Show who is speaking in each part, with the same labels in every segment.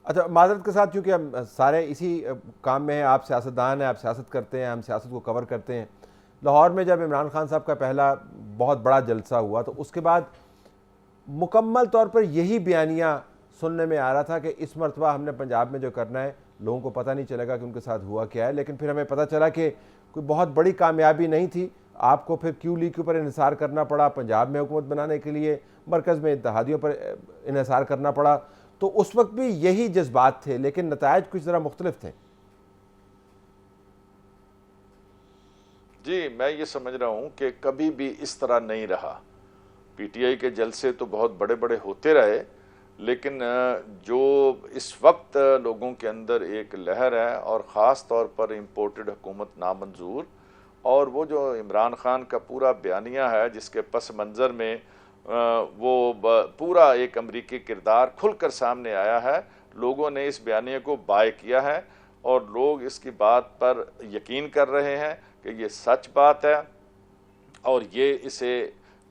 Speaker 1: اچھا، معذرت کے ساتھ، چونکہ ہم سارے اسی کام میں ہیں، آپ سیاستدان ہیں، آپ سیاست کرتے ہیں، ہم سیاست کو کور کرتے ہیں. لاہور میں جب عمران خان صاحب کا پہلا بہت بڑا جلسہ ہوا تو اس کے بعد مکمل طور پر یہی بیانیہ سننے میں آ رہا تھا کہ اس مرتبہ ہم نے پنجاب میں جو کرنا ہے لوگوں کو پتہ نہیں چلے گا کہ ان کے ساتھ ہوا کیا ہے. لیکن پھر ہمیں پتہ چلا کہ کوئی بہت بڑی کامیابی نہیں تھی. آپ کو پھر کیو لیگ کے اوپر انحصار کرنا پڑا، پنجاب میں حکومت بنانے کے لیے مرکز میں اتحادیوں پر انحصار کرنا پڑا. تو اس وقت بھی یہی جذبات تھے، لیکن نتائج کچھ ذرا مختلف تھے.
Speaker 2: جی، میں یہ سمجھ رہا ہوں کہ کبھی بھی اس طرح نہیں رہا. پی ٹی آئی کے جلسے تو بہت بڑے بڑے ہوتے رہے، لیکن جو اس وقت لوگوں کے اندر ایک لہر ہے، اور خاص طور پر امپورٹڈ حکومت نامنظور، اور وہ جو عمران خان کا پورا بیانیہ ہے جس کے پس منظر میں وہ پورا ایک امریکی کردار کھل کر سامنے آیا ہے. لوگوں نے اس بیانیے کو بائے کیا ہے، اور لوگ اس کی بات پر یقین کر رہے ہیں کہ یہ سچ بات ہے، اور یہ اسے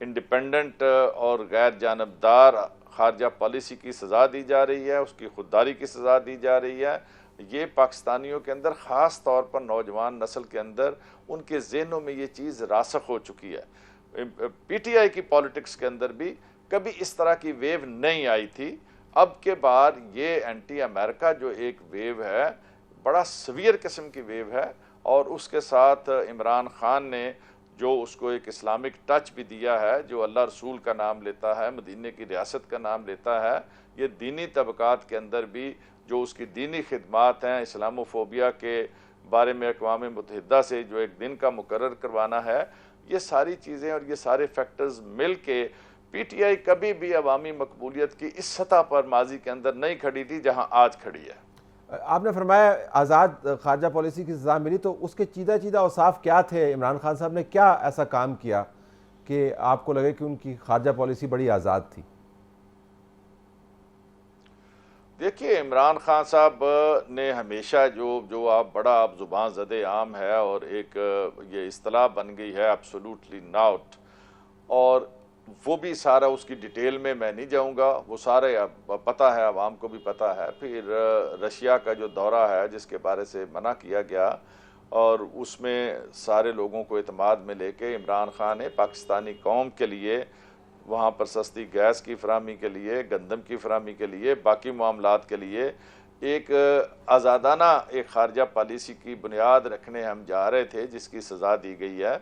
Speaker 2: انڈیپینڈنٹ اور غیر جانبدار خارجہ پالیسی کی سزا دی جا رہی ہے، اس کی خودداری کی سزا دی جا رہی ہے. یہ پاکستانیوں کے اندر، خاص طور پر نوجوان نسل کے اندر، ان کے ذہنوں میں یہ چیز راسخ ہو چکی ہے. پی ٹی آئی کی پالیٹکس کے اندر بھی کبھی اس طرح کی ویو نہیں آئی تھی. اب کے بعد یہ اینٹی امریکہ جو ایک ویو ہے، بڑا سویر قسم کی ویو ہے، اور اس کے ساتھ عمران خان نے جو اس کو ایک اسلامک ٹچ بھی دیا ہے، جو اللہ رسول کا نام لیتا ہے، مدینے کی ریاست کا نام لیتا ہے. یہ دینی طبقات کے اندر بھی جو اس کی دینی خدمات ہیں، اسلاموفوبیا کے بارے میں اقوام متحدہ سے جو ایک دن کا مقرر کروانا ہے، یہ ساری چیزیں اور یہ سارے فیکٹرز مل کے پی ٹی آئی کبھی بھی عوامی مقبولیت کی اس سطح پر ماضی کے اندر نہیں کھڑی تھی جہاں آج کھڑی ہے.
Speaker 1: آپ نے فرمایا آزاد خارجہ پالیسی کی سزا ملی، تو اس کے چیدہ چیدہ اوصاف کیا تھے؟ عمران خان صاحب نے کیا ایسا کام کیا کہ آپ کو لگے کہ ان کی خارجہ پالیسی بڑی آزاد تھی؟
Speaker 2: دیکھیے، عمران خان صاحب نے ہمیشہ جو آپ بڑا آپ زبان زد عام ہے، اور ایک یہ اصطلاح بن گئی ہے ایبسولوٹلی ناٹ، اور وہ بھی سارا اس کی ڈیٹیل میں نہیں جاؤں گا، وہ سارے پتہ ہے، عوام کو بھی پتہ ہے. پھر رشیا کا جو دورہ ہے جس کے بارے سے منع کیا گیا، اور اس میں سارے لوگوں کو اعتماد میں لے کے عمران خان نے پاکستانی قوم کے لیے وہاں پر سستی گیس کی فراہمی کے لیے، گندم کی فراہمی کے لیے، باقی معاملات کے لیے ایک آزادانہ ایک خارجہ پالیسی کی بنیاد رکھنے ہم جا رہے تھے، جس کی سزا دی گئی ہے.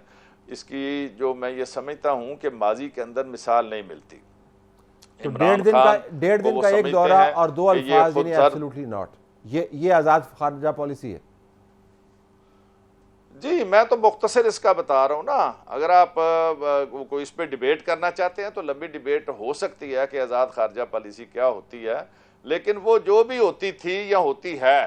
Speaker 2: اس کی جو میں یہ سمجھتا ہوں کہ ماضی کے اندر مثال نہیں ملتی.
Speaker 1: تو
Speaker 2: عمران
Speaker 1: ڈیڑھ
Speaker 2: خان
Speaker 1: دن
Speaker 2: وہ
Speaker 1: کا ایک
Speaker 2: سمجھتے
Speaker 1: دورہ
Speaker 2: ہیں
Speaker 1: اور دو
Speaker 2: کہ یہ
Speaker 1: الفاظ،
Speaker 2: خود
Speaker 1: یعنی
Speaker 2: سر.
Speaker 1: ایبسولوٹلی ناٹ، یہ آزاد خارجہ پالیسی ہے؟
Speaker 2: جی، میں تو مختصر اس کا بتا رہا ہوں نا. اگر آپ کوئی اس پہ ڈیبیٹ کرنا چاہتے ہیں تو لمبی ڈیبیٹ ہو سکتی ہے کہ آزاد خارجہ پالیسی کیا ہوتی ہے، لیکن وہ جو بھی ہوتی تھی یا ہوتی ہے،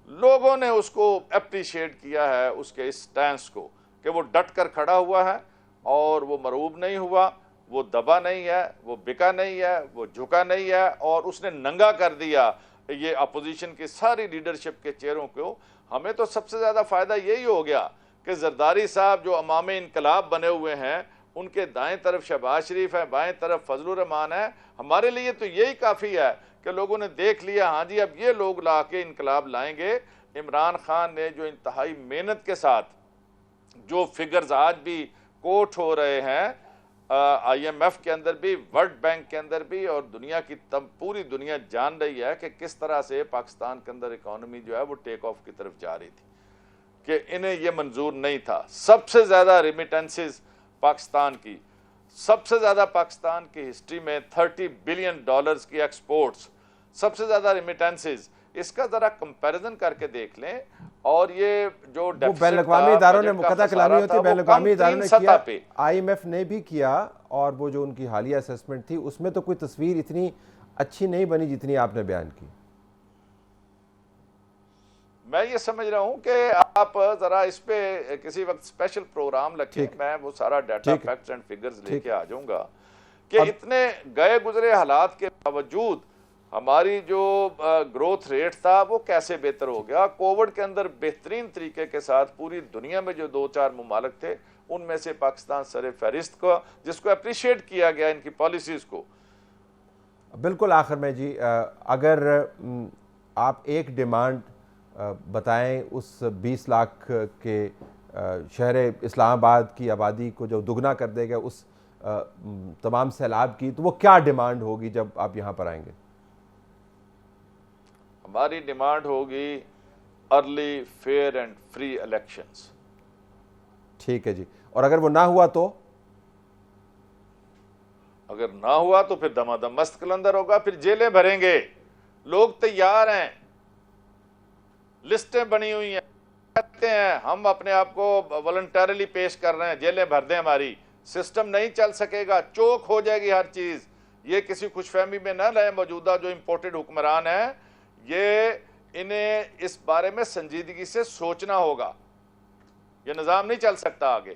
Speaker 2: لوگوں نے اس کو اپریشیٹ کیا ہے، اس کے اس سٹینس کو، کہ وہ ڈٹ کر کھڑا ہوا ہے، اور وہ مرعوب نہیں ہوا، وہ دبا نہیں ہے، وہ بکا نہیں ہے، وہ جھکا نہیں ہے، اور اس نے ننگا کر دیا یہ اپوزیشن کی ساری لیڈرشپ کے چہروں کو. ہمیں تو سب سے زیادہ فائدہ یہی ہو گیا کہ زرداری صاحب جو امام انقلاب بنے ہوئے ہیں، ان کے دائیں طرف شہباز شریف ہے، بائیں طرف فضل الرحمان ہے. ہمارے لیے تو یہی کافی ہے کہ لوگوں نے دیکھ لیا، ہاں جی اب یہ لوگ لا کے انقلاب لائیں گے. عمران خان نے جو انتہائی محنت کے ساتھ جو فگرز آج بھی کوٹ ہو رہے ہیں، آئی ایم ایف کے اندر بھی، ورلڈ بینک کے اندر بھی، اور دنیا کی پوری دنیا جان رہی ہے کہ کس طرح سے پاکستان کے اندر اکانومی جو ہے وہ ٹیک آف کی طرف جا رہی تھی، کہ انہیں یہ منظور نہیں تھا. سب سے زیادہ ریمیٹنسز پاکستان کی، سب سے زیادہ پاکستان کی ہسٹری میں $30 بلین کی ایکسپورٹس، سب سے زیادہ ریمیٹنسز. اس کا ذرا کمپیریزن کر کے دیکھ لیں، اور یہ جو
Speaker 1: وہ بین
Speaker 2: ڈیفیسٹ
Speaker 1: الاقوامی
Speaker 2: تھا،
Speaker 1: اداروں نے
Speaker 2: بجٹ کا
Speaker 1: مقدہ کلامی
Speaker 2: خسارہ
Speaker 1: ہوتی
Speaker 2: تھا،
Speaker 1: ہے،
Speaker 2: وہ
Speaker 1: بین
Speaker 2: کم
Speaker 1: الاقوامی اداروں
Speaker 2: ترین
Speaker 1: نے
Speaker 2: سطح
Speaker 1: کیا،
Speaker 2: پہ.
Speaker 1: آئی ایم ایف نے بھی کیا، اور وہ جو ان کی حالیہ اسیسمنٹ تھی اس میں تو کوئی تصویر اتنی اچھی نہیں بنی جتنی آپ نے بیان کی.
Speaker 2: میں یہ سمجھ رہا ہوں کہ آپ ذرا اس پہ کسی وقت اسپیشل پروگرام رکھیں،
Speaker 1: ٹھیک
Speaker 2: میں وہ سارا ڈیٹا،
Speaker 1: ٹھیک ہے
Speaker 2: فیکٹس اینڈ فگرز لے
Speaker 1: ٹھیک
Speaker 2: کے
Speaker 1: ہے.
Speaker 2: آ جاؤں گا کہ
Speaker 1: اب
Speaker 2: اتنے گئے گزرے حالات کے باوجود ہماری جو گروتھ ریٹ تھا وہ کیسے بہتر ہو گیا. کووڈ کے اندر بہترین طریقے کے ساتھ پوری دنیا میں جو 2-4 ممالک تھے، ان میں سے پاکستان سر فہرست کو، جس کو اپریشیٹ کیا گیا ان کی پالیسیز کو.
Speaker 1: بالکل آخر میں جی، اگر آپ ایک ڈیمانڈ بتائیں اس 20 لاکھ کے شہر اسلام آباد کی آبادی کو جو دگنا کر دے گا اس تمام سیلاب کی، تو وہ کیا ڈیمانڈ ہوگی جب آپ یہاں پر آئیں گے؟
Speaker 2: ہماری ڈیمانڈ ہوگی early fair and free elections.
Speaker 1: ٹھیک ہے جی، اور اگر وہ نہ ہوا تو؟
Speaker 2: اگر نہ ہوا تو پھر دما دم مست قلندر ہوگا، پھر جیلیں بھریں گے، لوگ تیار ہیں، لسٹیں بنی ہوئی ہیں، کہتے ہیں ہم اپنے آپ کو والنٹریلی پیش کر رہے ہیں، جیلیں بھر دیں ہماری، سسٹم نہیں چل سکے گا، چوک ہو جائے گی ہر چیز۔ یہ کسی خوش فہمی میں نہ رہے، موجودہ جو امپورٹڈ حکمران ہیں، یہ انہیں اس بارے میں سنجیدگی سے سوچنا ہوگا، یہ نظام نہیں چل سکتا آگے۔